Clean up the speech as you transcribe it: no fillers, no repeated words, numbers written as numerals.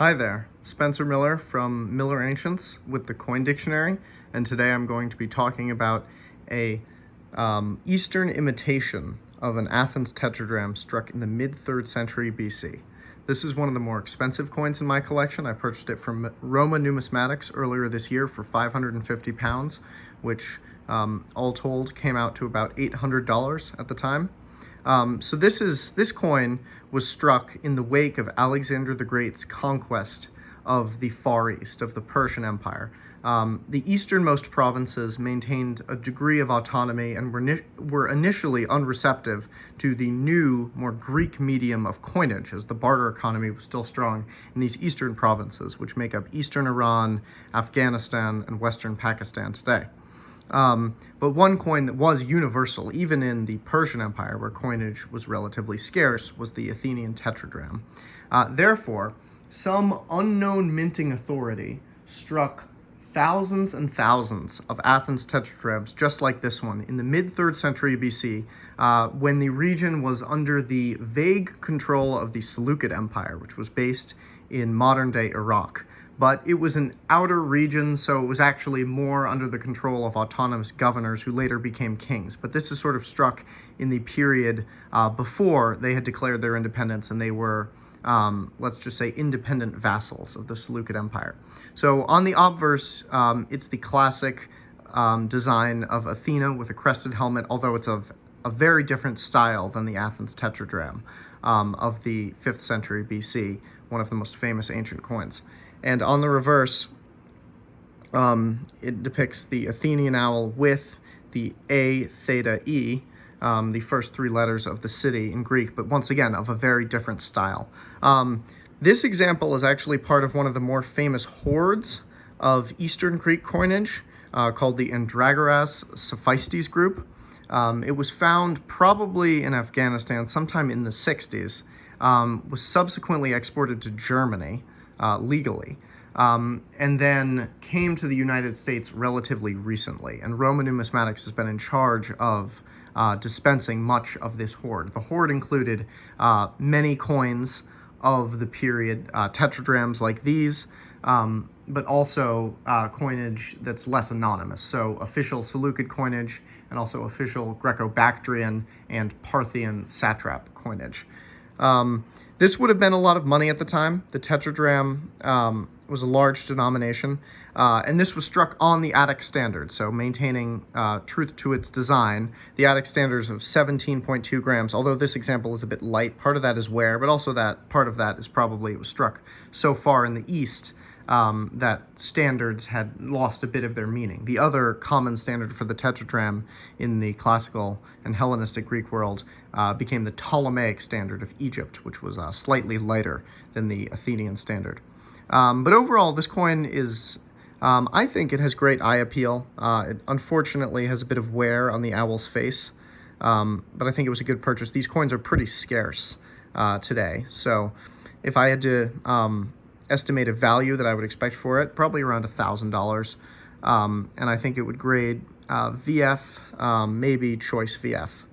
Hi there, Spencer Miller from Miller Ancients with the Coin Dictionary, and today I'm going to be talking about a Eastern imitation of an Athens tetradrachm struck in the mid-3rd century BC. This is one of the more expensive coins in my collection. I purchased it from Roma Numismatics earlier this year for £550, which all told came out to about $800 at the time. So this coin was struck in the wake of Alexander the Great's conquest of the Far East, of the Persian Empire. The easternmost provinces maintained a degree of autonomy and were initially unreceptive to the new, more Greek medium of coinage, as the barter economy was still strong in these eastern provinces, which make up eastern Iran, Afghanistan, and western Pakistan today. But one coin that was universal, even in the Persian Empire, where coinage was relatively scarce, was the Athenian tetradrachm. Therefore, some unknown minting authority struck thousands and thousands of Athens tetradrachms just like this one in the mid-3rd century BC, when the region was under the vague control of the Seleucid Empire, which was based in modern-day Iraq. But it was an outer region, so it was actually more under the control of autonomous governors who later became kings. But this is sort of struck in the period before they had declared their independence, and they were, let's just say, independent vassals of the Seleucid Empire. So on the obverse, it's the classic design of Athena with a crested helmet, although it's of a very different style than the Athens tetradrachm of the 5th century BC, one of the most famous ancient coins. And on the reverse, it depicts the Athenian owl with the A, theta, E, the first 3 letters of the city in Greek, but once again, of a very different style. This example is actually part of one of the more famous hordes of Eastern Greek coinage called the Andragoras Sophistes group. It was found probably in Afghanistan sometime in the 60s, was subsequently exported to Germany legally, and then came to the United States relatively recently. And Roma Numismatics has been in charge of dispensing much of this hoard. The hoard included many coins of the period, tetradrachms like these, but also coinage that's less anonymous. So official Seleucid coinage and also official Greco-Bactrian and Parthian satrap coinage. This would have been a lot of money at the time. The tetradrachm was a large denomination, and this was struck on the Attic standard, so maintaining truth to its design. The Attic standard is of 17.2 grams, although this example is a bit light. Part of that is wear, but also that part of that is probably it was struck so far in the East that standards had lost a bit of their meaning. The other common standard for the tetradrachm in the classical and Hellenistic Greek world became the Ptolemaic standard of Egypt, which was slightly lighter than the Athenian standard. But overall, this coin is, I think it has great eye appeal. It unfortunately has a bit of wear on the owl's face, but I think it was a good purchase. These coins are pretty scarce today, so if I had to estimate a value that I would expect for it, probably around $1,000, and I think it would grade VF, maybe choice VF.